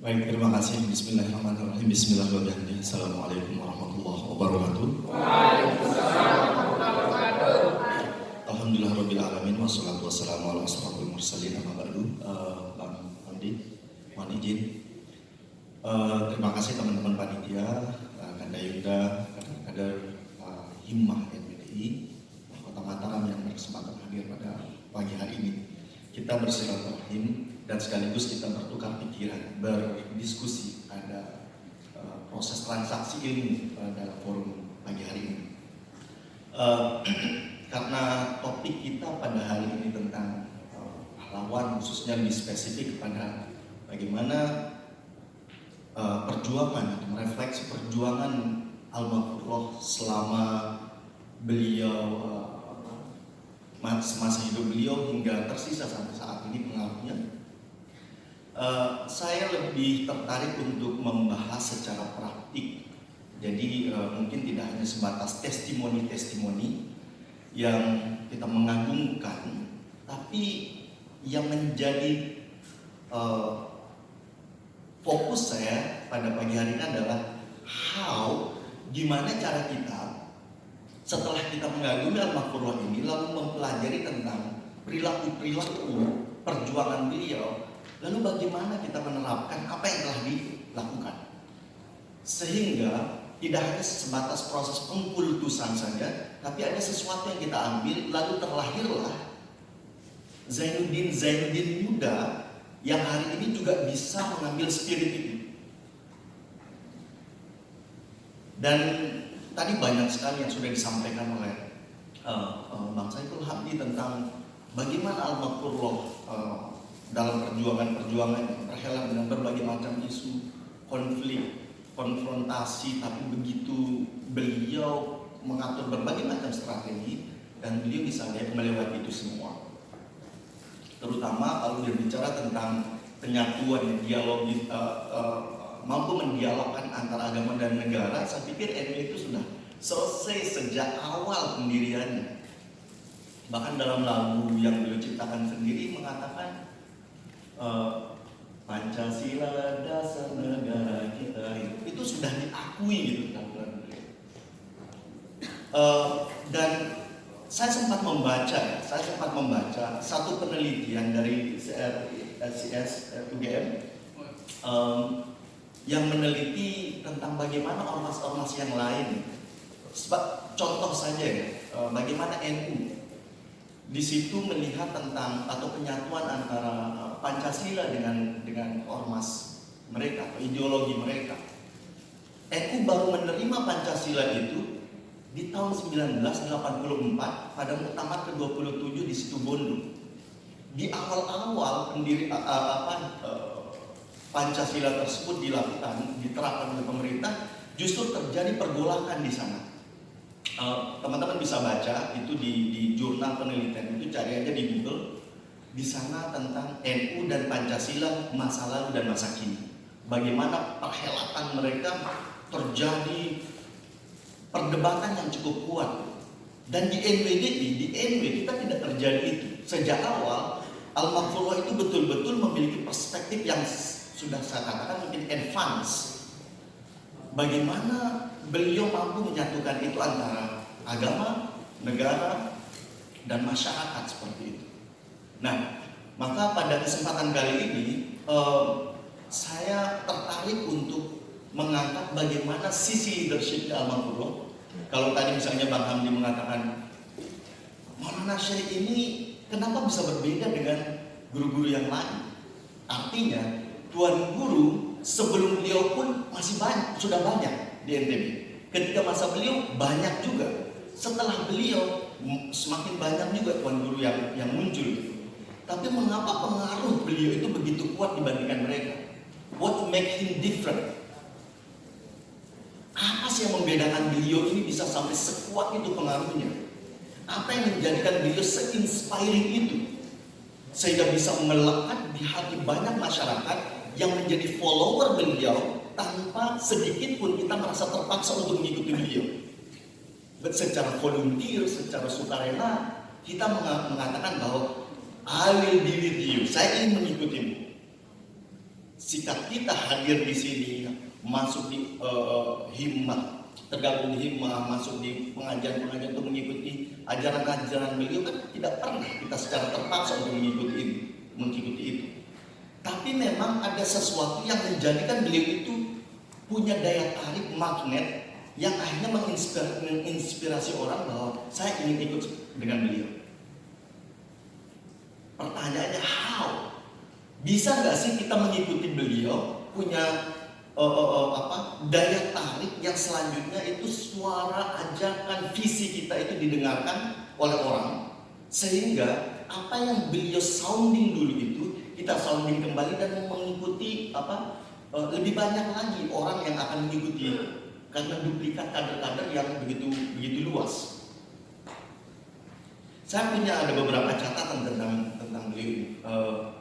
Baik, terima kasih. Bismillahirrahmanirrahim. Bismillahirrahmanirrahim. Assalamualaikum warahmatullahi wabarakatuh. Alhamdulillahirabbil alamin wassalatu wassalamu ala asrofil mursalin amma ba'du. Bang Andi, mohon izin. Terima kasih teman-teman panitia, Kanda Yunda, kader-kader Himmah NPDI, Kota Mataram yang berkesempatan hadir pada pagi hari ini. Kita bersilaturahim dan sekaligus kita bertukar pikiran, berdiskusi, ada proses transaksi ilmu dalam forum pagi hari ini. Karena topik kita pada hari ini tentang pahlawan, khususnya lebih spesifik kepada bagaimana perjuangan, merefleksi perjuangan almarhum selama beliau semasa hidup beliau hingga tersisa sampai saat ini pengaruhnya. Saya lebih tertarik untuk membahas secara praktik. Jadi mungkin tidak hanya sebatas testimoni-testimoni yang kita mengagungkan, tapi yang menjadi fokus saya pada pagi hari ini adalah gimana cara kita setelah kita mengagumi almarhum ini lalu mempelajari tentang perilaku-perilaku perjuangan beliau, lalu bagaimana kita menerapkan apa yang telah dilakukan, sehingga tidak hanya sebatas proses pengkultusan saja, tapi ada sesuatu yang kita ambil, lalu terlahirlah Zainuddin muda yang hari ini juga bisa mengambil spirit itu. Dan tadi banyak sekali yang sudah disampaikan oleh Bang Saiful Hamdi tentang bagaimana almarhum dalam perjuangan berhelat dengan berbagai macam isu, konflik, konfrontasi, tapi begitu beliau mengatur berbagai macam strategi dan beliau bisa melewati itu semua. Terutama kalau dia bicara tentang penyatuan, dialog, mampu mendialogkan antara agama dan negara. Saya pikir NU itu sudah selesai sejak awal pendiriannya. Bahkan dalam lagu yang beliau ciptakan sendiri mengatakan Pancasila dasar negara kita, itu sudah diakui gitu dalam lagu beliau. Dan saya sempat membaca satu penelitian dari CSIS UGM yang meneliti tentang bagaimana ormas-ormas yang lain. Contoh saja ya, bagaimana NU di situ melihat tentang atau penyatuan antara Pancasila dengan ormas mereka, ideologi mereka. NU baru menerima Pancasila itu di tahun 1984 pada muktamar ke-27 di Situbondo. Di awal-awal Pancasila tersebut dilakukan, diterapkan oleh pemerintah, justru terjadi pergolakan di sana. Teman-teman bisa baca itu di jurnal penelitian itu, cari aja di Google. Di sana tentang NU dan Pancasila masa lalu dan masa kini. Bagaimana perhelatan mereka terjadi perdebatan yang cukup kuat. Dan di NW kita tidak terjadi itu. Sejak awal almarhum itu betul-betul memiliki perspektif yang sudah saya katakan mungkin advance. Bagaimana beliau mampu menyatukan itu antara agama, negara, dan masyarakat seperti itu. Nah, maka pada kesempatan kali ini saya tertarik untuk mengangkat bagaimana sisi leadership almarhum. Kalau tadi misalnya Bang Hamdi mengatakan Maulana Syekh ini kenapa bisa berbeda dengan guru-guru yang lain? Artinya Tuan Guru sebelum beliau pun sudah banyak di NTB. Ketika masa beliau banyak juga. Setelah beliau semakin banyak juga Tuan Guru yang muncul. Tapi mengapa pengaruh beliau itu begitu kuat dibandingkan mereka? What make him different? Apa sih yang membedakan beliau ini bisa sampai sekuat itu pengaruhnya? Apa yang menjadikan beliau se-inspiring itu? Sehingga bisa melekat di hati banyak masyarakat yang menjadi follower beliau tanpa sedikit pun kita merasa terpaksa untuk mengikuti beliau. Secara volunteer, secara sukarela, kita mengatakan bahwa I will be with you, saya ingin mengikutimu. sikap kita hadir di sini, masuk di himmah, tergabung di himmah, masuk di pengajian-pengajian untuk mengikuti ajaran-ajaran beliau, kan tidak pernah kita secara terpaksa untuk mengikuti itu. Tapi memang ada sesuatu yang menjadikan beliau itu punya daya tarik magnet yang akhirnya menginspirasi orang bahwa saya ingin ikut dengan beliau. Pertanyaannya, how? Bisa nggak sih kita mengikuti beliau, punya daya tarik yang selanjutnya itu suara ajakan visi kita itu didengarkan oleh orang, sehingga apa yang beliau sounding dulu itu kita sounding kembali dan mengikuti lebih banyak lagi orang yang akan mengikuti, karena duplikat kader-kader yang begitu luas. Saya punya ada beberapa catatan tentang beliau.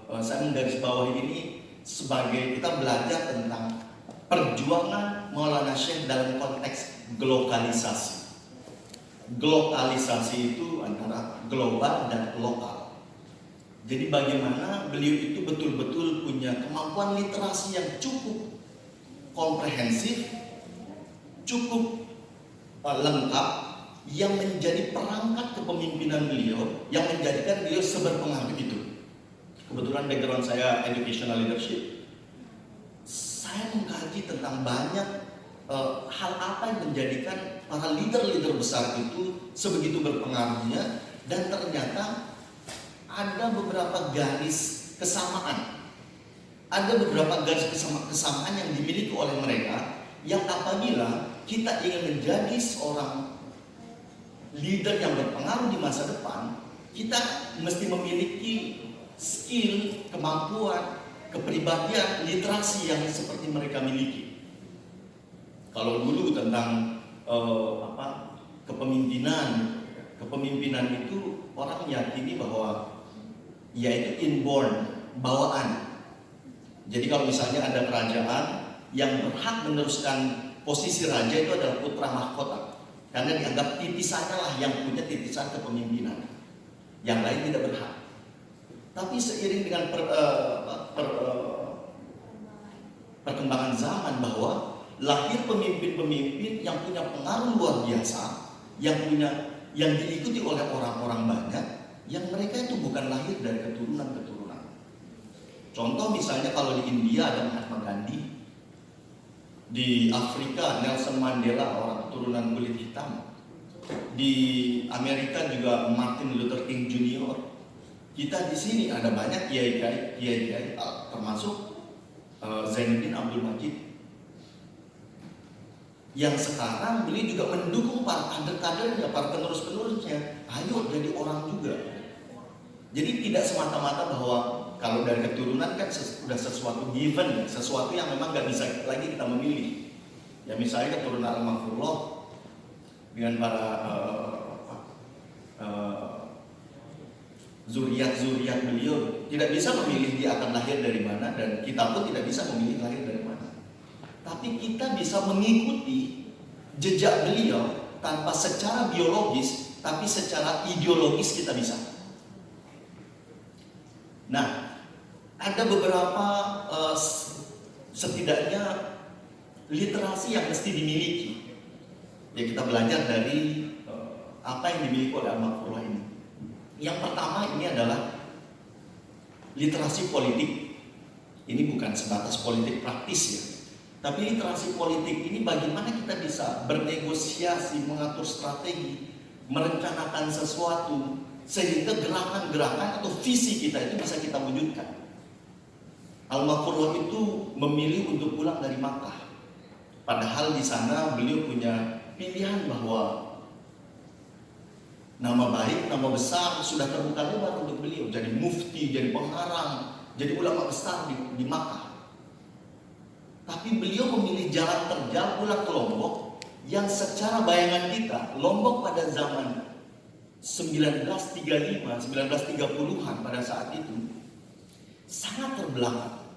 Saya menggarisbawahi ini sebagai kita belajar tentang perjuangan Maulana Syekh dalam konteks globalisasi. Globalisasi itu antara global dan lokal. Jadi bagaimana beliau itu betul-betul punya kemampuan literasi yang cukup komprehensif, cukup lengkap, yang menjadi perangkat kepemimpinan beliau, yang menjadikan beliau seberpengaruh itu. Kebetulan background saya educational leadership. Saya mengkaji tentang banyak hal apa yang menjadikan para leader-leader besar itu sebegitu berpengaruhnya, dan ternyata ada beberapa garis kesamaan. Ada beberapa garis kesamaan yang dimiliki oleh mereka, yang apabila kita ingin menjadi seorang leader yang berpengaruh di masa depan, kita mesti memiliki skill, kemampuan, kepribadian, literasi yang seperti mereka miliki. Kalau dulu tentang kepemimpinan itu orang meyakini bahwa yaitu inborn, bawaan. Jadi kalau misalnya ada kerajaan yang berhak meneruskan posisi raja itu adalah putra mahkota, karena dianggap titisannya lah yang punya titisan kepemimpinan, yang lain tidak berhak. Tapi seiring dengan perkembangan zaman, bahwa lahir pemimpin-pemimpin yang punya pengaruh luar biasa, yang diikuti oleh orang-orang banyak, yang mereka itu bukan lahir dari keturunan-keturunan. Contoh misalnya kalau di India ada Mahatma Gandhi, di Afrika Nelson Mandela, orang keturunan kulit hitam, di Amerika juga Martin Luther King Jr. Kita di sini ada banyak kiai-kiai, termasuk Zainuddin Abdul Majid, yang sekarang beliau juga mendukung para kader-kadernya, para penerus-penerusnya, ayo jadi orang juga. Jadi tidak semata-mata bahwa kalau dari keturunan kan sudah sesuatu given, sesuatu yang memang nggak bisa lagi kita memilih. Ya misalnya keturunan Al-Maghfurullah dengan para zuriat beliau, tidak bisa memilih dia akan lahir dari mana, dan kita pun tidak bisa memilih lahir dari mana. Tapi kita bisa mengikuti jejak beliau tanpa secara biologis, tapi secara ideologis kita bisa. Nah, ada beberapa setidaknya literasi yang mesti dimiliki. Ya kita belajar dari apa yang dimiliki oleh Al-Maghfurullah ini. Yang pertama ini adalah literasi politik. Ini bukan sebatas politik praktis ya, tapi literasi politik ini bagaimana kita bisa bernegosiasi, mengatur strategi, merencanakan sesuatu, sehingga gerakan-gerakan atau visi kita itu bisa kita wujudkan. Al-Maghfurullah itu memilih untuk pulang dari Makkah, padahal di sana beliau punya pilihan bahwa nama baik, nama besar sudah terbuka lebar untuk beliau, jadi mufti, jadi pengarang, jadi ulama besar di Makkah. Tapi beliau memilih jalan terjal pulang ke Lombok, yang secara bayangan kita, Lombok pada zaman 1935, 1930-an pada saat itu sangat terbelakang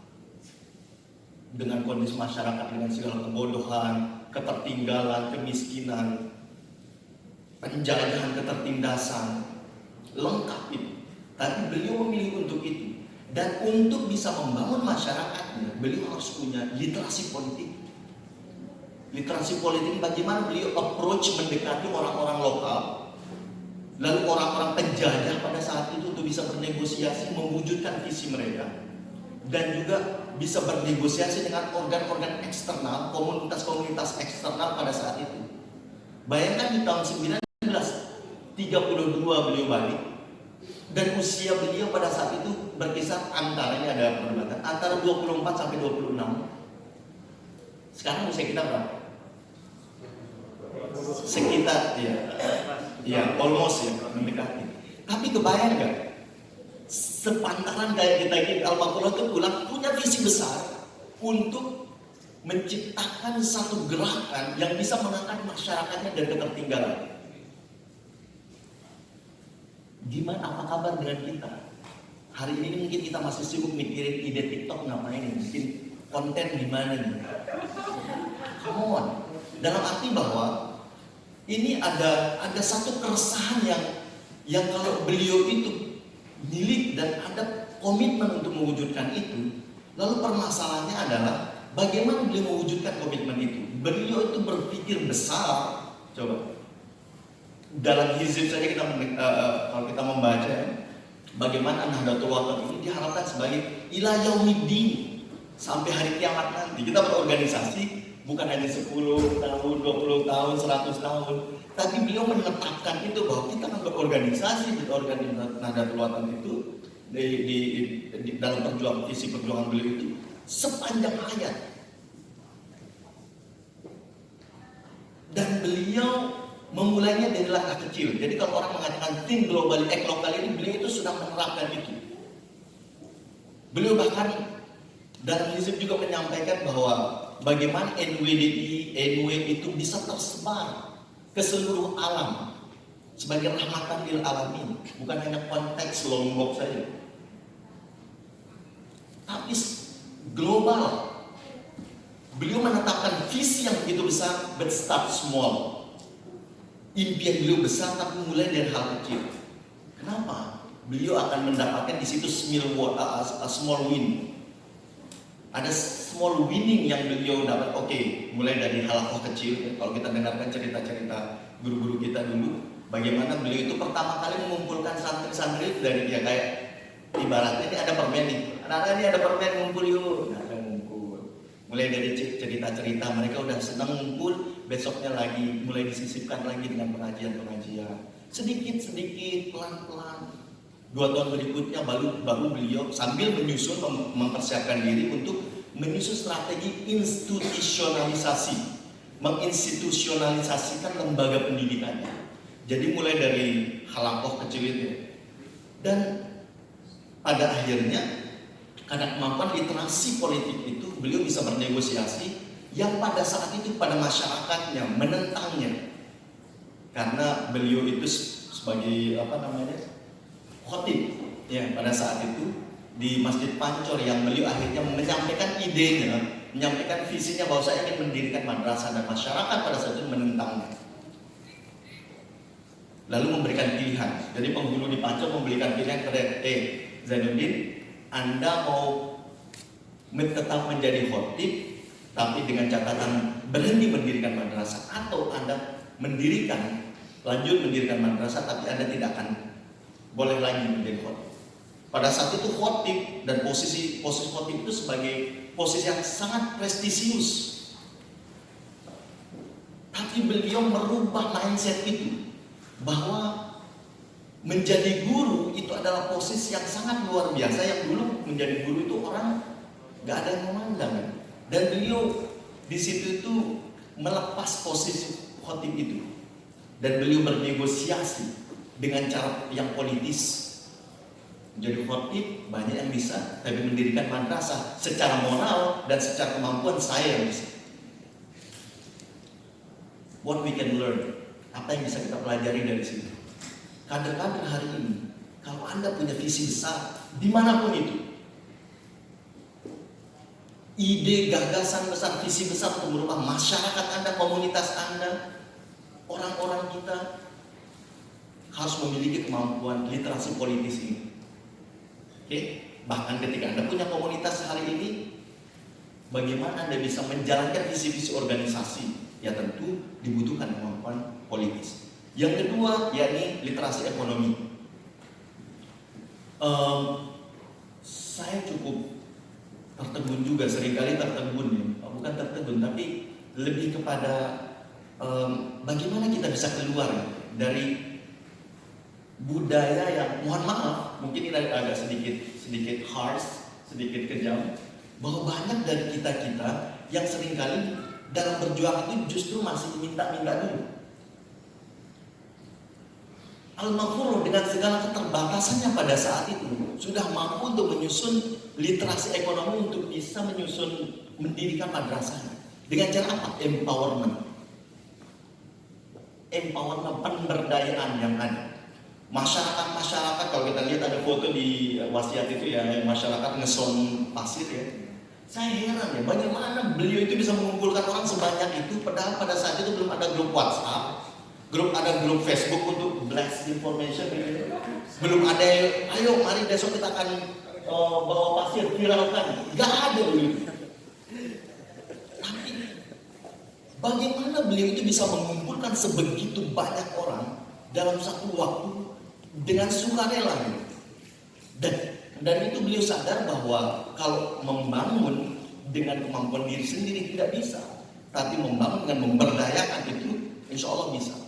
dengan kondisi masyarakat, dengan segala kebodohan, ketertinggalan, kemiskinan, penjajahan, ketertindasan, lengkap itu. Tapi beliau memilih untuk itu. Dan untuk bisa membangun masyarakatnya, beliau harus punya literasi politik. Literasi politik bagaimana beliau approach mendekati orang-orang lokal, lalu orang-orang penjajah pada saat itu untuk bisa bernegosiasi, mewujudkan visi mereka. Dan juga bisa bernegosiasi dengan organ-organ eksternal, komunitas-komunitas eksternal pada saat itu. Bayangkan di tahun 1932 beliau balik, dan usia beliau pada saat itu berkisar antara, ini ada perdebatan, antara 24 sampai 26. Sekarang usia kita berapa? Sekitar ya almost ya, mendekati. Tapi kebayang gak? Sepantaran kayak kita ini, Al-Baqarah itu punya visi besar untuk menciptakan satu gerakan yang bisa mengangkat masyarakatnya dari ketertinggalan. Gimana, apa kabar dengan kita? Hari ini mungkin kita masih sibuk mikirin ide TikTok ngapain nih, bikin konten gimana nih. Come on. Dalam arti bahwa ini ada satu keresahan yang kalau beliau itu milik dan ada komitmen untuk mewujudkan itu. Lalu permasalahannya adalah bagaimana beliau mewujudkan komitmen itu. Beliau itu berpikir besar. Coba dalam hizib saja kita kalau kita membaca bagaimana Nahdlatul Wathon ini diharapkan sebagai ila yaumiddin, sampai hari kiamat nanti. Kita berorganisasi bukan hanya 10 tahun, 20 tahun, 100 tahun, tapi beliau menetapkan itu bahwa kita akan berorganisasi di Nahdlatul Wathon itu di dalam visi perjuangan beliau itu sepanjang hayat. Dan beliau memulainya dari langkah kecil. Jadi kalau orang mengatakan think globally, act locally, ini beliau itu sudah menerapkan itu. Beliau bahkan dalam hizib juga menyampaikan bahwa bagaimana NWDI, NW itu bisa tersebar ke seluruh alam sebagai rahmatan lil alamin, bukan hanya konteks Lombok saja, tapi global. Beliau menetapkan visi yang begitu besar, but start small. Impian beliau besar tapi mulai dari hal kecil. Kenapa? Beliau akan mendapatkan di situ small win. Ada small winning yang beliau dapat. Oke, mulai dari hal kecil. Kalau kita dengarkan cerita-cerita guru-guru kita dulu, bagaimana beliau itu pertama kali mengumpulkan santri-santri dari kayak ibaratnya ini ada permen nih. Anak-anak ini ada permen, ngumpul yuk. Nah, ngumpul. Mulai dari cerita-cerita mereka udah senang ngumpul. Besoknya lagi mulai disisipkan lagi dengan pengajian-pengajian. Sedikit-sedikit, pelan-pelan. 2 tahun berikutnya baru beliau sambil menyusun, mempersiapkan diri untuk menyusun strategi institusionalisasi, menginstitusionalisasikan lembaga pendidikannya. Jadi mulai dari halakoh kecil itu. Dan pada akhirnya karena kemampuan literasi politik itu, beliau bisa bernegosiasi yang pada saat itu pada masyarakatnya menentangnya, karena beliau itu sebagai khotib ya pada saat itu di Masjid Pancor, yang beliau akhirnya menyampaikan idenya, menyampaikan visinya bahwa saya ingin mendirikan madrasah, dan masyarakat pada saat itu menentangnya. Lalu memberikan pilihan. Jadi penghulu di Pancor memberikan pilihan kepada Zainuddin, Anda mau tetap menjadi khotib tapi dengan catatan berhenti mendirikan madrasah, atau Anda lanjut mendirikan madrasah tapi Anda tidak akan boleh lagi menjadi khotib. Pada saat itu khotib dan posisi khotib itu sebagai posisi yang sangat prestisius. Tapi beliau merubah mindset itu, bahwa menjadi guru itu adalah posisi yang sangat luar biasa, yang dulu menjadi guru itu orang gak ada yang memandang. Dan beliau di situ itu melepas posisi khotib itu, dan beliau bernegosiasi dengan cara yang politis. Jadi khotib banyak yang bisa, tapi mendirikan madrasah secara moral dan secara kemampuan saya yang bisa. What we can learn, apa yang bisa kita pelajari dari sini? Kader-kader hari ini, kalau Anda punya visi besar dimanapun itu, ide, gagasan besar, visi besar untuk merubah masyarakat Anda, komunitas Anda, orang-orang kita, harus memiliki kemampuan literasi politis ini. Oke? Bahkan ketika Anda punya komunitas hari ini, bagaimana Anda bisa menjalankan visi-visi organisasi? Ya tentu dibutuhkan kemampuan politis. Yang kedua, yakni literasi ekonomi. Saya cukup tertegun juga, seringkali tertegun ya. Bukan tertegun, tapi lebih kepada bagaimana kita bisa keluar dari budaya yang, mohon maaf, mungkin ini agak sedikit harsh, sedikit kejam, bahwa banyak dari kita yang seringkali dalam berjuang itu justru masih minta-minta dulu. Al-Maghfurah dengan segala keterbatasannya pada saat itu sudah mampu untuk menyusun literasi ekonomi untuk bisa mendirikan madrasah. Dengan cara apa? Empowerment, pemberdayaan yang ada. Masyarakat, kalau kita lihat ada foto di wasiat itu ya, masyarakat ngeson pasir ya. Saya heran ya, bagaimana beliau itu bisa mengumpulkan orang sebanyak itu, padahal pada saat itu belum ada grup WhatsApp, ada grup Facebook untuk blast information gitu. Belum ada, ayo mari besok kita akan bawa pasir, viralkan. Gak ada dulu. Tapi bagaimana beliau itu bisa mengumpulkan sebegitu banyak orang dalam satu waktu dengan sukarela gitu. Dan itu beliau sadar bahwa kalau membangun dengan kemampuan diri sendiri tidak bisa, tapi membangun dengan memberdayakan itu insya Allah bisa.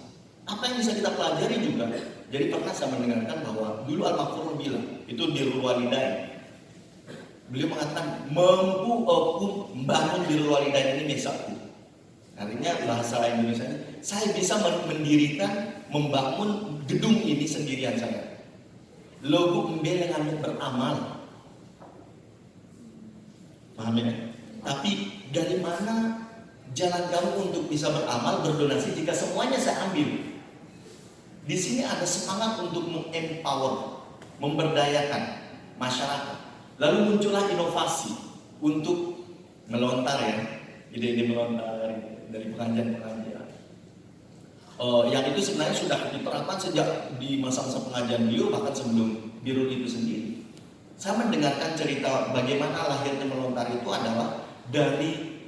Apa yang bisa kita pelajari juga? Jadi pernah saya mendengarkan bahwa dulu Al-Maghfurah bilang, itu birrul walidain. Beliau mengatakan mampu aku membangun birrul walidain ini misalku. Artinya bahasa Indonesia, saya bisa mendirikan, membangun gedung ini sendirian saya. Logo embel dengan beramal. Paham ya? Tapi dari mana jalan kamu untuk bisa beramal, berdonasi jika semuanya saya ambil? Di sini ada semangat untuk mempower, memberdayakan masyarakat. Lalu muncullah inovasi untuk melontar ya, ide-ide melontar dari pengajian-pengajian. Yang itu sebenarnya sudah diterapkan sejak di masa-masa pengajian beliau, bahkan sebelum Birul itu sendiri. Saya mendengarkan cerita bagaimana lahirnya melontar itu adalah dari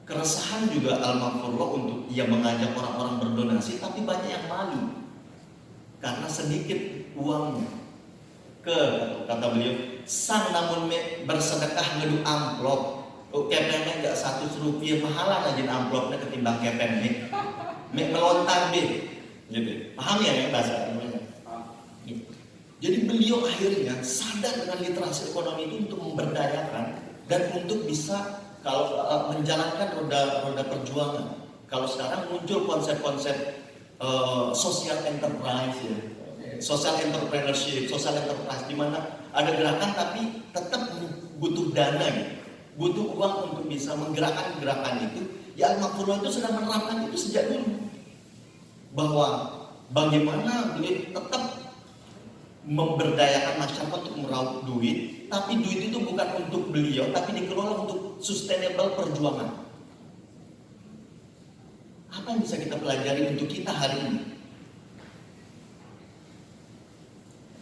keresahan juga Al-Maghfurah untuk ia mengajak orang-orang berdonasi, tapi banyak yang malu karena sedikit uangnya. Kata beliau, sang namun bersedekah ngedu amplop, kepennya enggak 100 rupiah, mahalan aja amplopnya ketimbang kepennya. Melontar deh, gitu. Paham ya bahasa namanya? Gitu. Jadi beliau akhirnya sadar dengan literasi ekonomi itu untuk memberdayakan dan untuk bisa kalau menjalankan roda perjuangan. Kalau sekarang muncul konsep-konsep social enterprise ya, social entrepreneurship, social enterprise, di mana ada gerakan tapi tetap butuh dana, gitu. Butuh uang untuk bisa menggerakkan gerakan itu. Ya Al-Maghfurah itu sudah menerapkan itu sejak dulu, bahwa bagaimana beliau tetap memberdayakan masyarakat untuk meraup duit, tapi duit itu bukan untuk beliau, tapi dikelola untuk sustainable perjuangan. Apa yang bisa kita pelajari untuk kita hari ini?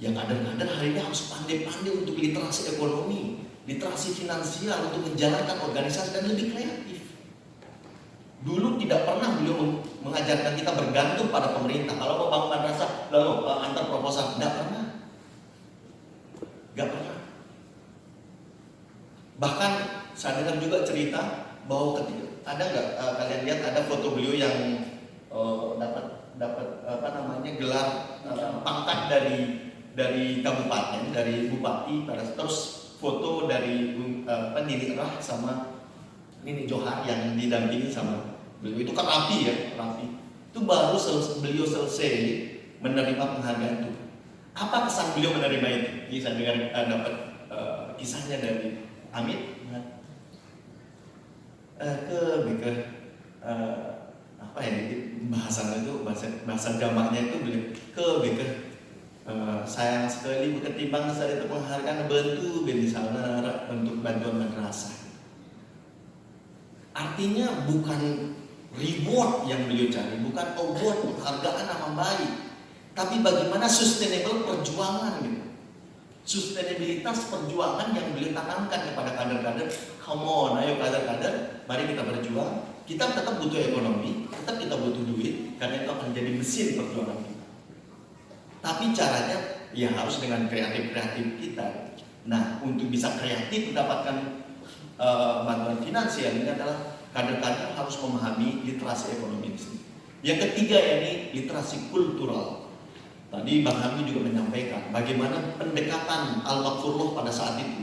Yang kader-kader hari ini harus pandai-pandai untuk literasi ekonomi, literasi finansial, untuk menjalankan organisasi dan lebih kreatif. Dulu tidak pernah beliau mengajarkan kita bergantung pada pemerintah. Kalau mau bangun madrasah, lalu antar proposal, tidak pernah. Gak pernah. Bahkan saya dengar juga cerita bahwa ketika ada nggak kalian lihat ada foto beliau yang dapat apa namanya gelar pangkat dari kabupaten, dari bupati, terus foto dari Nini Rah sama Nini Johar yang didampingi sama beliau. Itu kan rapi ya, rapi. Itu baru beliau selesai menerima penghargaan itu. Apa kesan beliau menerima itu? Ini saya dengar dapat kisahnya dari Amit. Apa ya bahasanya itu bahasa jamaknya itu beliau sayang sekali ketimbang saat itu penghargaan bantu misalnya untuk bantuan madrasah. Artinya bukan reward yang beliau cari, bukan award, penghargaan nama baik, tapi bagaimana sustainable perjuangan gitu. sustainabilitas perjuangan yang beliau tanamkan kepada kader-kader. Come on, ayo kader-kader, mari kita berjuang. Kita tetap butuh ekonomi, tetap kita butuh duit, karena itu akan jadi mesin perjuangan kita. Tapi caranya ya harus dengan kreatif-kreatif kita. Nah, untuk bisa kreatif mendapatkan bantuan finansial ini adalah kader-kader harus memahami literasi ekonomi. Yang ketiga yakni literasi kultural. Tadi Bang Hamdi juga menyampaikan bagaimana pendekatan Al-Makfurullah pada saat itu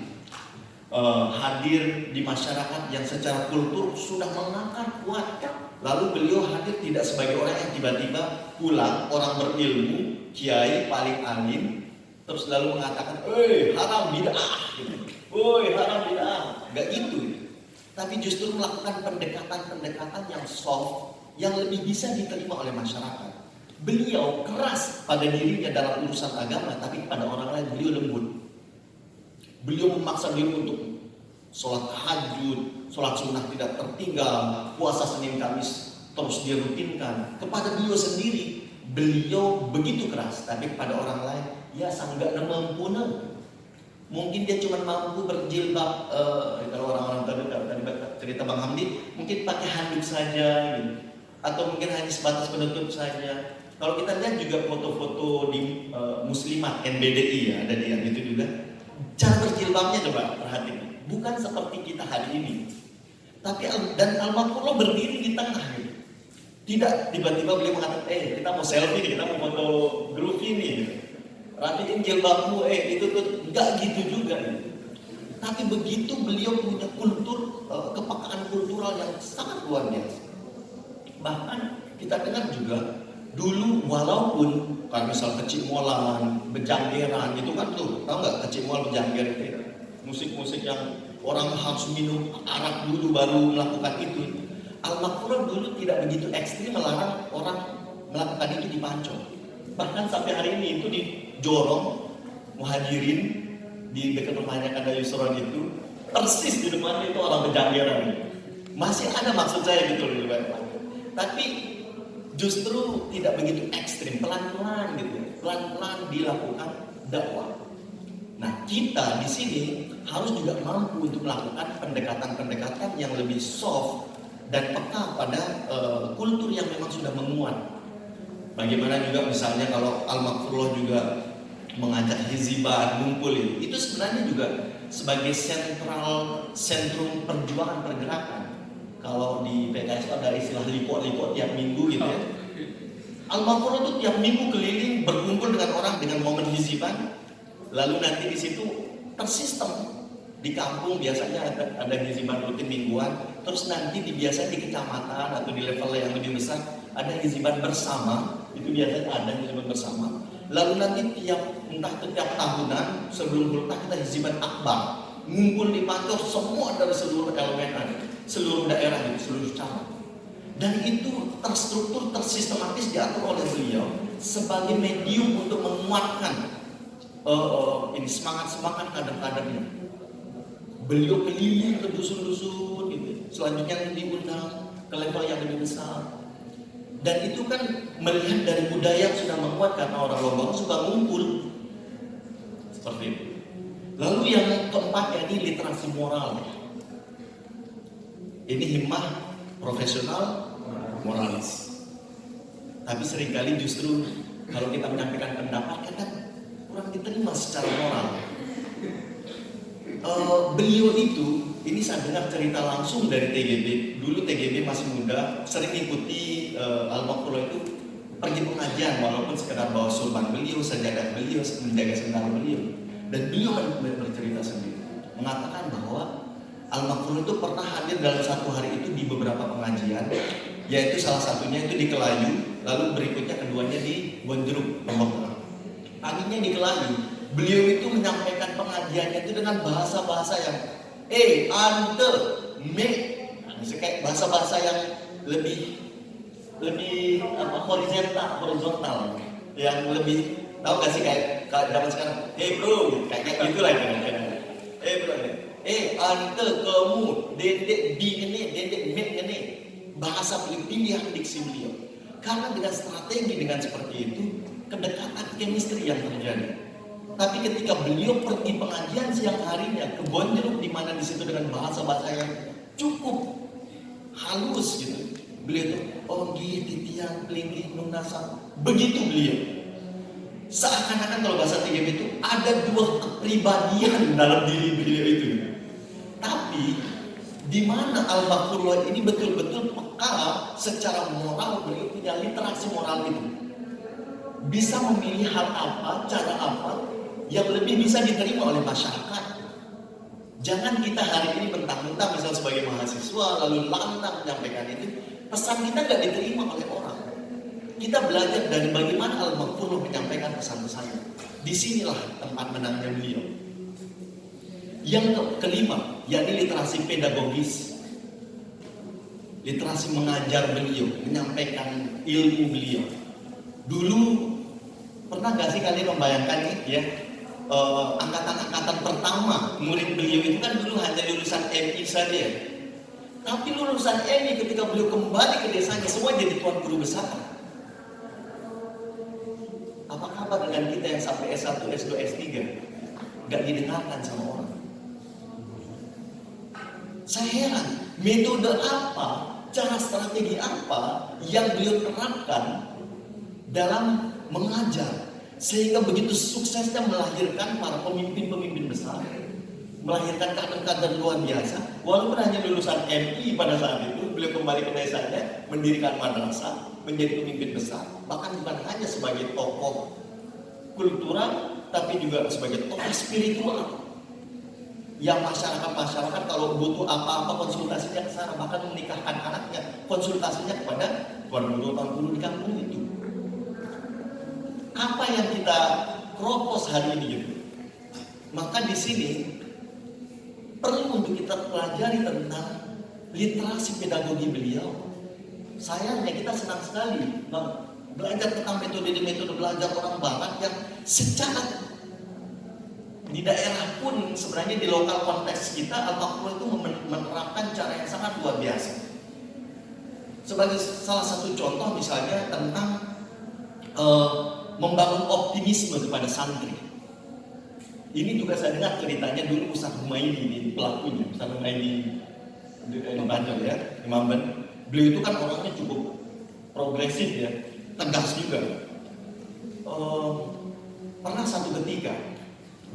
hadir di masyarakat yang secara kultur sudah mengakar kuat. Lalu beliau hadir tidak sebagai orang yang tiba-tiba pulang, orang berilmu, kiai paling alim, terus lalu mengatakan, haram bid'ah, haram bid'ah, nggak gitu. Tapi justru melakukan pendekatan-pendekatan yang soft, yang lebih bisa diterima oleh masyarakat. Beliau keras pada dirinya dalam urusan agama, tapi pada orang lain beliau lembut. Beliau memaksa diri untuk sholat tahajud, sholat sunnah tidak tertinggal, puasa Senin Kamis terus dia rutinkan. Kepada beliau sendiri, beliau begitu keras, tapi pada orang lain, ya sanggak mampu. Mungkin dia cuma mampu berjilbab, kalau orang-orang tadi cerita Bang Hamdi, mungkin pakai handuk saja, gitu. Atau mungkin hanya sebatas penutup saja. Kalau kita lihat juga foto-foto di Muslimat NBDI ya, ada di yang itu juga. Cara berjilbabnya coba perhatikan, bukan seperti kita hari ini. Tapi dan Al-Makfurullah berdiri di tengah gitu. Tidak tiba-tiba beliau mengatakan, kita mau selfie, kita mau foto groovy nih. Gitu. Rapiin jilbabmu, itu tuh enggak gitu juga. Gitu. Tapi begitu beliau punya kultur, kepekaan kultural yang sangat luar biasa. Bahkan kita dengar juga dulu walaupun kan misal kecimolan, bejanggeran itu kan tuh, tahu nggak kecimol bejangger itu musik-musik yang orang harus minum arak dulu baru melakukan itu. Al-Makfurullah dulu tidak begitu ekstrim melarang orang melakukan itu di Pancong. Bahkan sampai hari ini itu di Jorong Muhajirin di dekat rumahnya Kanda Yusron itu persis di depannya itu orang bejanggeran. Masih ada maksud saya gitu loh, tapi justru tidak begitu ekstrim, pelan-pelan gitu, pelan-pelan dilakukan dakwah. Nah, kita di sini harus juga mampu untuk melakukan pendekatan-pendekatan yang lebih soft dan peka pada kultur yang memang sudah menguat. Bagaimana juga misalnya kalau Al-Makfurullah juga mengajak hizibah, ngumpul itu sebenarnya juga sebagai sentrum perjuangan pergerakan. Kalau di PKS ada istilah lipo-lipo tiap minggu gitu ya. Al-Makfurullah itu tiap minggu keliling berkumpul dengan orang dengan momen hizibah. Lalu nanti di situ tersistem di kampung biasanya ada hizibah rutin mingguan. Terus nanti biasanya di kecamatan atau di level yang lebih besar ada hizibah bersama. Itu biasanya ada hizibah bersama. Lalu nanti tiap tahunan sebelum hultah kita hizibah akbar. Ngumpul di Pancor semua dari seluruh elemen ada. Seluruh daerah itu, seluruh cabang. Dan itu terstruktur, tersistematis diatur oleh beliau sebagai medium untuk menguatkan ini semangat kader-kadernya. Beliau keliling ke dusun-dusun gitu. Selanjutnya diundang ke level yang lebih besar. Dan itu kan melihat dari budaya yang sudah menguat karena orang Lombok suka ngumpul. Seperti itu. Lalu yang keempat yakni literasi moral. Ini himmah profesional moralis. Tapi seringkali justru kalau kita menyampaikan pendapat kan kurang diterima secara moral. Beliau itu, ini saya dengar cerita langsung dari TGB. Dulu TGB masih muda, sering ikuti Al-Makfurullah itu pergi pengajian walaupun sekedar bawa surban beliau, sajadah beliau, menjaga sendal beliau. Dan beliau bercerita sendiri, mengatakan bahwa Al-Makfurullah itu pernah hadir dalam satu hari itu di beberapa pengajian, yaitu salah satunya itu di Kelayu, lalu berikutnya keduanya di Bonjeruk, Lombok Tengah. Paginya di Kelayu, beliau itu menyampaikan pengajiannya itu dengan bahasa-bahasa yang ante, me, kayak bahasa-bahasa yang lebih horizontal, yang lebih tahu gak sih kayak zaman sekarang, bro, kayak gitulah kadang-kadang. Bro, ante, kamu, dedek, bi ini, dedek, me ini, bahasa pilihan diksi beliau. Karena dengan strategi dengan seperti itu, kedekatan chemistry yang terjadi. Tapi ketika beliau pergi pengajian siang harinya ke Bonjeruk, di mana di situ dengan bahasa-bahasa yang cukup halus gitu, beliau tuh oh titian pelinggi nunasa, begitu beliau. Seakan-akan kalau bahasa TGB itu ada dua kepribadian dalam diri beliau itu. Tapi di mana Al-Makrullah ini betul-betul peka secara moral, beliau punya literasi moral itu. Bisa memilih hal apa, cara apa yang lebih bisa diterima oleh masyarakat. Jangan kita hari ini mentang-mentang misal sebagai mahasiswa lalu lantang menyampaikan itu, pesan kita nggak diterima oleh orang. Kita belajar dari bagaimana Al-Makrullah menyampaikan pesan-pesannya. Disinilah tempat menangnya beliau. Yang kelima, yakni literasi pedagogis. Literasi mengajar beliau, menyampaikan ilmu beliau. Dulu pernah gak sih kalian membayangkan ya, angkatan-angkatan pertama murid beliau itu kan dulu hanya lulusan MI saja. Tapi lulusan MI ketika beliau kembali ke desanya semua jadi tuan guru besar. Apa kabar dengan kita yang sampai S1, S2, S3 gak didengarkan sama orang? Saya heran, metode apa, cara strategi apa yang beliau terapkan dalam mengajar sehingga begitu suksesnya melahirkan para pemimpin-pemimpin besar, melahirkan kader-kader luar biasa. Walaupun hanya lulusan MI pada saat itu, beliau kembali ke desanya, mendirikan madrasah, menjadi pemimpin besar. Bahkan bukan hanya sebagai tokoh kultural, tapi juga sebagai tokoh spiritual. Yang masyarakat kalau butuh apa-apa konsultasinya ke sana, bahkan menikahkan anaknya, konsultasinya kepada tuan guru di kampung itu. Apa yang kita propose hari ini gitu. Maka di sini perlu untuk kita pelajari tentang literasi pedagogi beliau. Sayangnya kita senang sekali belajar tentang metode belajar orang barat yang secara di daerah pun sebenarnya di lokal konteks kita Al-Makrullah itu menerapkan cara yang sangat luar biasa. Sebagai salah satu contoh misalnya tentang membangun optimisme kepada santri. Ini juga saya dengar ceritanya dulu Ustaz Humaidi, ini pelakunya, Ustaz Humaidi di Banjar ya, di Mamben. Beliau itu kan orangnya cukup progresif ya, tegas juga. Pernah satu ketika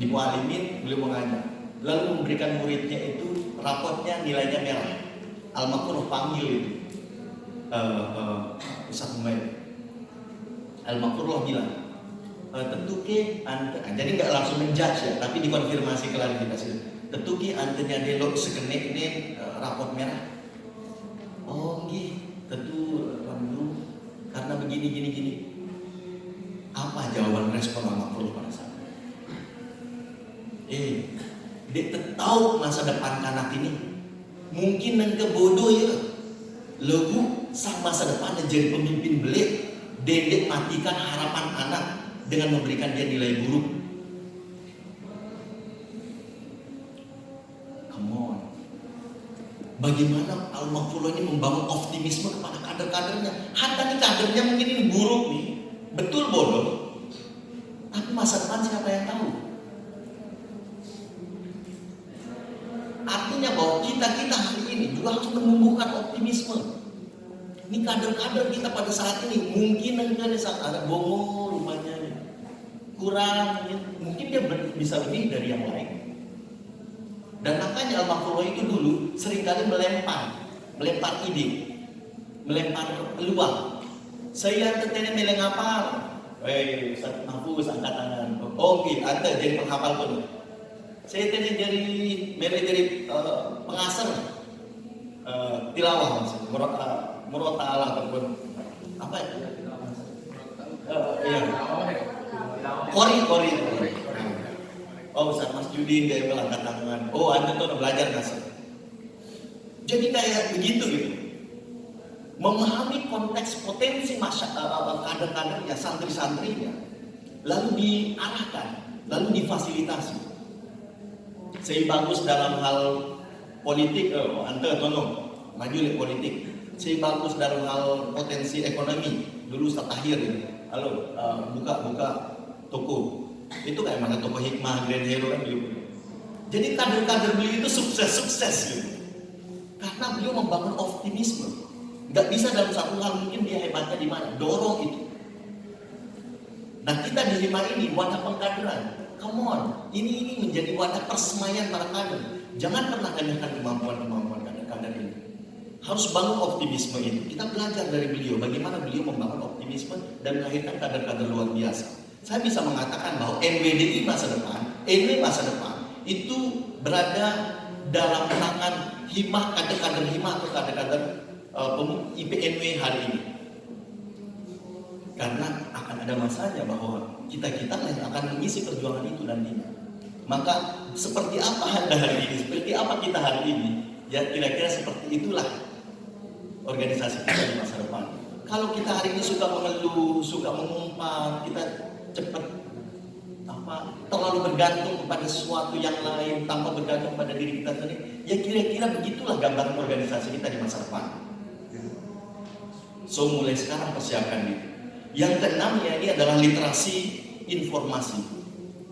di Mualimin beliau mengajar, lalu memberikan muridnya itu rapotnya nilainya merah. Al-Makrullah panggil itu Ustaz Humaidi. Al-Makrullah bilang, tentu ke ante, jadi nggak langsung menjudge ya, tapi dikonfirmasi klarifikasi. Tentu ke antenya delok sekenek ini rapot merah. Oh nggih, tentu dulu karena begini. Apa jawaban respon Al-Makrullah pada saat dia tahu masa depan kanak ini. Mungkin nengke bodoh ya, lalu sang masa depan jadi pemimpin belik. Dedek matikan harapan anak dengan memberikan dia nilai buruk. Come on. Bagaimana Al-Makrullah ini membangun optimisme kepada kader-kadernya. Hatta nih kadernya mungkin ini buruk nih, betul bodoh. Tapi masa depan siapa yang tahu? Artinya bahwa kita hari ini juga harus menumbuhkan optimisme. Ini kader-kader kita pada saat ini mungkin nanti saat ada bongo rumahnya kurang, mungkin dia bisa lebih dari yang lain. Dan makanya Al-Makrullah itu dulu seringkali melempar ide, melempar peluang. Saya tetene meleng hafal, Ustaz Mahfuz angkat tangan. Oke, Anda jadi penghafal pun. Saya tadi jadi pengasar tilawah maksudnya. Murotal ataupun apa itu? Iya. Kori. Oh, Ustaz Mas Judin dia angkat tangan. Oh, Anda tuh udah belajar ngasih. Jadi kayak begitu gitu. Memahami konteks potensi kader-kadernya, santri-santrinya, lalu diarahkan, lalu difasilitasi. Saya bagus dalam hal politik, Anda tolong maju di politik. Saya bagus dalam hal potensi ekonomi. Dulu Ustaz Tahir ini, halo, buka toko. Itu kayak mana tokoh hikmah, Grand Hero kan beliau. Jadi kader-kader beliau itu sukses gitu. Karena beliau membangun optimisme. Gak bisa dalam satu hal, mungkin dia hebatnya di mana, dorong itu. Nah kita di Hima ini wadah pengkaderan. Come on, ini menjadi wadah persemaian para kader. Jangan pernah tanyakan kemampuan kader-kader ini. Harus bangun optimisme itu. Kita belajar dari beliau, bagaimana beliau membangun optimisme dan melahirkan kader-kader luar biasa. Saya bisa mengatakan bahwa NWDI masa depan, NW masa depan, itu berada dalam tangan Hima, kader-kader Hima atau kader-kader IPNW hari ini. Karena akan ada masanya bahwa kita-kita yang akan mengisi perjuangan itu nantinya. Maka seperti apa Anda hari ini, seperti apa kita hari ini, ya kira-kira seperti itulah organisasi kita di masa depan. Kalau kita hari ini suka mengeluh, suka mengumpat, kita cepat terlalu bergantung kepada sesuatu yang lain tanpa bergantung pada diri kita sendiri, ya kira-kira begitulah gambaran organisasi kita di masa depan. So mulai sekarang persiapkan diri. Yang keenam ya, ini adalah literasi informasi.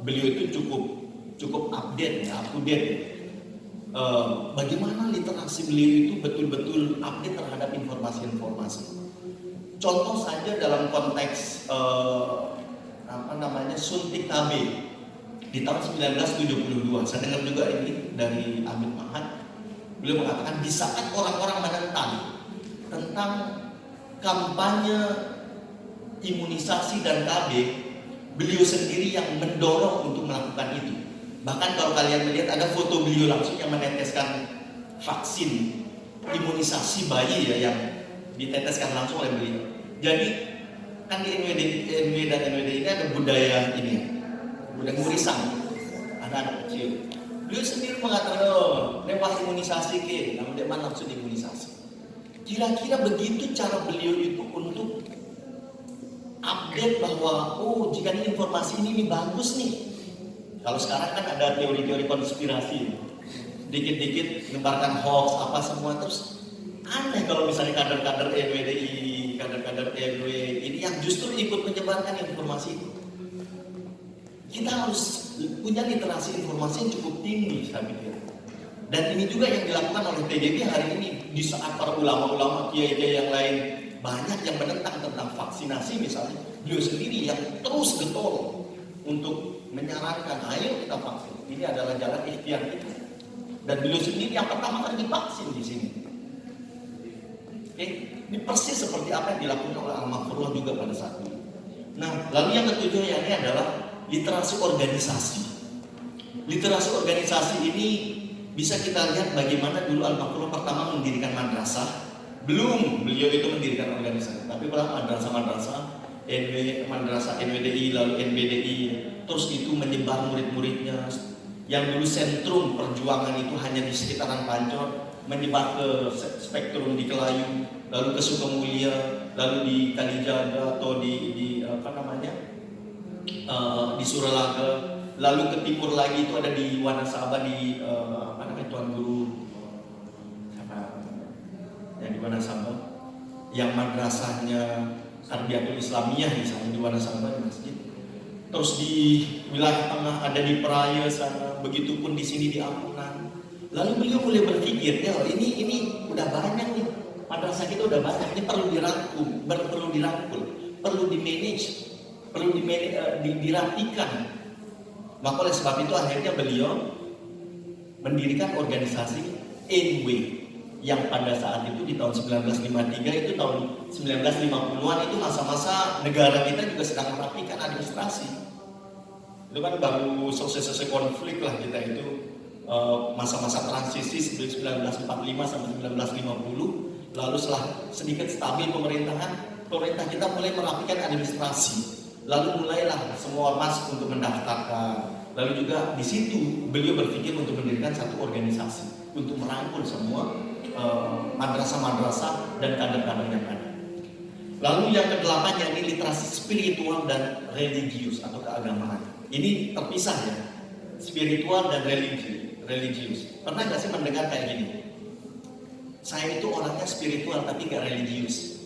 Beliau itu cukup update ya, bagaimana literasi beliau itu betul-betul update terhadap informasi-informasi. Contoh saja dalam konteks suntik KB di tahun 1972. Saya dengar juga ini dari Amit Mahat. Beliau mengatakan di saat orang-orang menentang tentang kampanye imunisasi dan KB, beliau sendiri yang mendorong untuk melakukan itu. Bahkan kalau kalian melihat ada foto beliau langsung yang meneteskan vaksin imunisasi bayi ya, yang diteteskan langsung oleh beliau. Jadi kan di NW dan NWD ini ada budaya murisan anak-anak kecil. Beliau sendiri mengatakan, lewat imunisasi ke, namun dia mana maksud imunisasi. Kira-kira begitu cara beliau itu untuk update bahwa jika ini informasi ini bagus nih. Kalau sekarang kan ada teori-teori konspirasi, dikit-dikit menyebarkan hoax apa semua, terus aneh kalau misalnya kader-kader NWDI, kader-kader NW ini yang justru ikut menyebarkan informasi itu. Kita harus punya literasi informasi yang cukup tinggi, saya pikir. Dan ini juga yang dilakukan oleh TGB hari ini, di saat para ulama-ulama, kiai-kiai yang lain banyak yang menentang tentang vaksinasi misalnya, beliau sendiri yang terus getol untuk menyarankan, ayo kita vaksin. Ini adalah jalan ikhtiar kita. Dan beliau sendiri yang pertama kali divaksin di sini. Oke, ini persis seperti apa yang dilakukan oleh Al-Maghfurullah juga pada saat ini. Nah, lalu yang ketujuh ini adalah literasi organisasi. Literasi organisasi ini bisa kita lihat bagaimana dulu Al-Maghfurullah pertama mendirikan madrasah. Belum beliau itu mendirikan organisasi, tapi pada madrasah-madrasah madrasah NWDI lalu NBDI, terus itu menyebar murid-muridnya. Yang dulu sentrum perjuangan itu hanya di sekitaran Pancor, menyebar ke spektrum di Kelayu, lalu ke Sukamulya, lalu di Kalijaga atau di Suralaga, lalu ke timur lagi itu ada di Wanasaba di Tuan Guru yang di Wanasaba, yang madrasahnya Tarbiyatul Islamiyah misalnya di Wanasaba di masjid. Terus di wilayah tengah ada di Peraya sana, begitupun di sini di Ampunan. Lalu beliau mulai berpikir, ya ini udah banyak nih, madrasah kita udah banyak, ini perlu dirangkul, perlu di-manage, perlu dirapikan. Maka oleh sebab itu akhirnya beliau mendirikan organisasi NW yang pada saat itu di tahun 1953 itu tahun 1950-an itu masa-masa negara kita juga sedang merapikan administrasi. Itu kan baru selesai konflik lah kita itu, masa-masa transisi 1945 sampai 1950. Lalu setelah sedikit stabil pemerintah kita mulai merapikan administrasi. Lalu mulailah semua ormas untuk mendaftarkan. Lalu juga di situ beliau berpikir untuk mendirikan satu organisasi untuk merangkul semua madrasah-madrasah dan kader-kader yang ada. Lalu yang kedelapan yakni literasi spiritual dan religius atau keagamaan. Ini terpisah ya, spiritual dan religius. Pernah gak sih mendengar kayak gini? Saya itu orangnya spiritual tapi gak religius,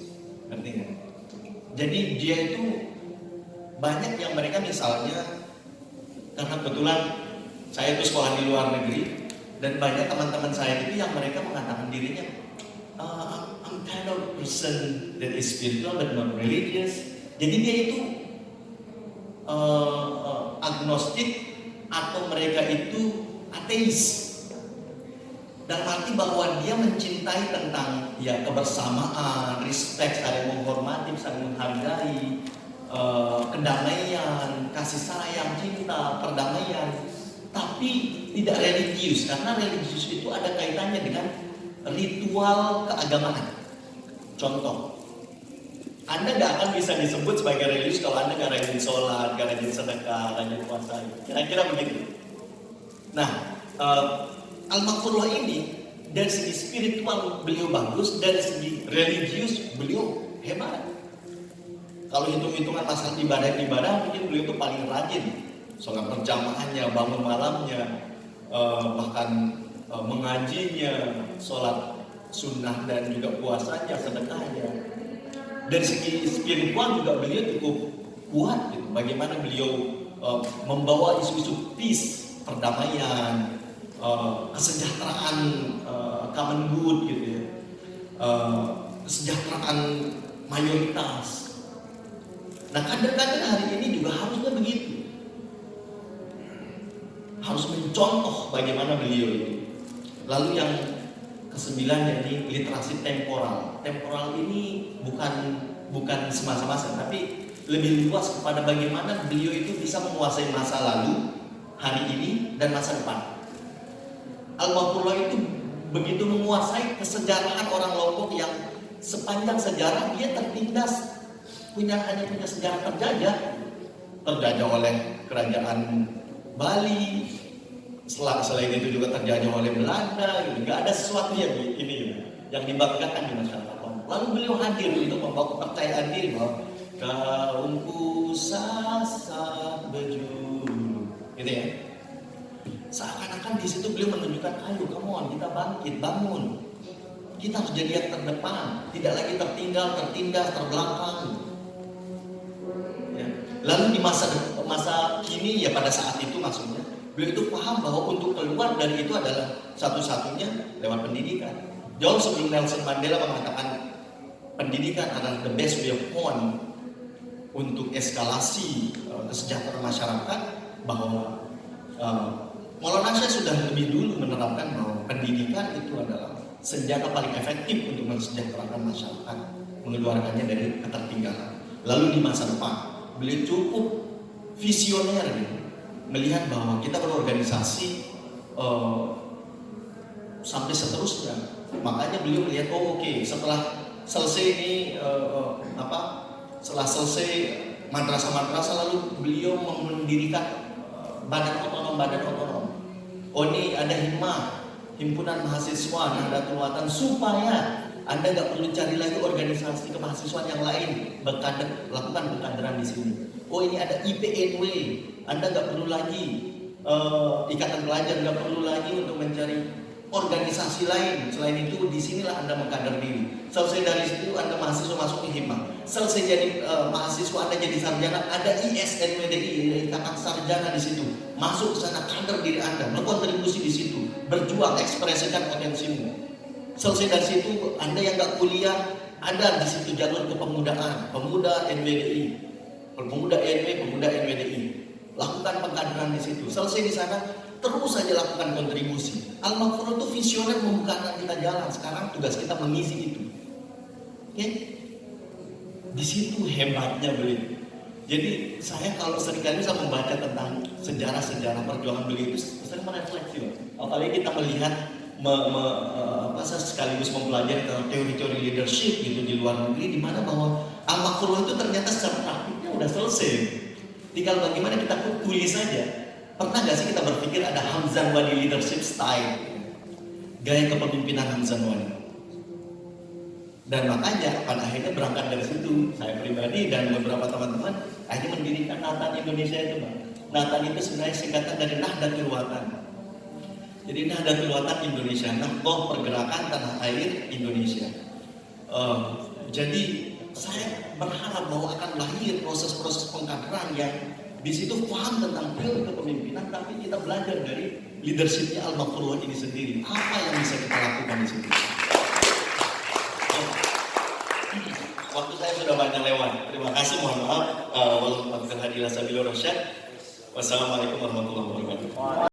ngerti gak? Jadi dia itu banyak yang mereka misalnya Karena kebetulan saya itu sekolah di luar negeri, dan banyak teman-teman saya itu yang mereka mengatakan dirinya, I'm kind of person that is spiritual but not religious. Jadi dia itu agnostik atau mereka itu ateis. Dan arti bahwa dia mencintai tentang ya kebersamaan, respect, saling menghormati, saling menghargai, kedamaian, kasih sayang, cinta, perdamaian, tapi tidak religius, karena religius itu ada kaitannya dengan ritual keagamaan. Contoh, Anda nggak akan bisa disebut sebagai religius kalau Anda nggak rajin sholat, nggak rajin sedekah, rajin puasa, kira-kira begitu. Nah, Al-Maghfurullah ini dari segi spiritual beliau bagus, dari segi religius beliau hebat. Kalau hitung-hitungan masalah ibadah mungkin beliau itu paling rajin. Sholat berjamaahnya, bangun malamnya, bahkan mengajinya, sholat sunnah dan juga puasanya, sedekahnya. Dari segi spiritual juga beliau cukup kuat gitu. Bagaimana beliau membawa isu-isu peace, perdamaian, kesejahteraan, common good gitu ya, kesejahteraan mayoritas. Nah, kader-kader hari ini juga harusnya begitu, harus mencontoh bagaimana beliau itu. Lalu yang kesembilan yakni literasi temporal. Temporal ini bukan semasa-masa, tapi lebih luas kepada bagaimana beliau itu bisa menguasai masa lalu, hari ini, dan masa depan. Al-Maghfurullah itu begitu menguasai kesejarahan orang Lombok yang sepanjang sejarah dia tertindas, hanya punya sejarah terjajah oleh kerajaan Bali, selain itu juga terjajah oleh Belanda. Nggak ada sesuatu yang ini yang dibanggakan di masyarakat Lombok. Lalu beliau hadir untuk membawa kepercayaan diri bahwa kaumku sasak bejulu, gitu ya. Seakan-akan di situ beliau menunjukkan, ayo come on, kita bangkit, bangun. Kita harus jadi yang terdepan, tidak lagi tertinggal, tertindas, terbelakang. Ya. Lalu di masa kini, ya pada saat itu maksudnya, beliau itu paham bahwa untuk keluar dari itu adalah satu-satunya lewat pendidikan. Jauh sebelum Nelson Mandela mengatakan pendidikan adalah the best way of point untuk eskalasi kesejahteraan masyarakat, bahwa Maulana Syekh sudah lebih dulu menerapkan bahwa pendidikan itu adalah senjata paling efektif untuk mensejahterakan masyarakat, mengeluarkannya dari ketertinggalan. Lalu di masa depan, beliau cukup visioner gitu, melihat bahwa kita berorganisasi sampai seterusnya. Makanya beliau melihat, oke, setelah selesai ini setelah selesai madrasah-madrasah, lalu beliau mendirikan badan otonom. Oh, ini ada himpunan mahasiswa Nahdlatul Ulama, supaya Anda nggak perlu cari lagi organisasi kemahasiswaan yang lain, lakukan berkaderan di sini. Oh, ini ada IPNW, Anda nggak perlu lagi ikatan pelajar, nggak perlu lagi untuk mencari organisasi lain. Selain itu, disinilah Anda mengkader diri. Selesai dari situ, Anda mahasiswa masuk ke himah. Selesai jadi mahasiswa, Anda jadi sarjana, ada ISNWDI, ikatan sarjana di situ. Masuk ke sana, kader diri Anda, berkontribusi di situ, berjuang, ekspresikan potensimu. Selesai dari situ, Anda yang nggak kuliah, ada di situ jalur kepemudaan, pemuda NWDI, pemuda NWDI. Lakukan pengkaderan di situ. Selesai di sana, terus saja lakukan kontribusi. Al-Maghfurullah itu visioner, membukakan kita jalan. Sekarang tugas kita mengisi itu. Oke? Di situ hebatnya beliau. Jadi saya kalau seringkali saya membaca tentang sejarah-sejarah perjuangan beliau itu sering merefleksi. Apalagi kita melihat sekaligus mempelajari tentang teori-teori leadership gitu di luar negeri, di mana bahwa Al-Maghfurullah itu ternyata secara praktiknya udah selesai. Tinggal bagaimana kita tulis saja. Pernah nggak sih kita berpikir ada Hamzanwadi leadership style, gaya kepemimpinan Hamzanwadi? Dan makanya pada akhirnya berangkat dari situ, saya pribadi dan beberapa teman-teman akhirnya mendirikan Natan Indonesia itu, Bang. Natan itu sebenarnya singkatan dari Nahdlatul Ulama. Jadi Nahdlatul Ulama Indonesia, Nahdoh pergerakan tanah air Indonesia. Jadi saya berharap bahwa akan lahir proses-proses pengkaderan yang di situ paham tentang periode kepemimpinan, tapi kita belajar dari leadershipnya Al-Makfurullah ini sendiri. Apa yang bisa kita lakukan di situ? Waktu saya sudah banyak lewat. Terima kasih, mohon maaf. Wassalamualaikum warahmatullahi wabarakatuh.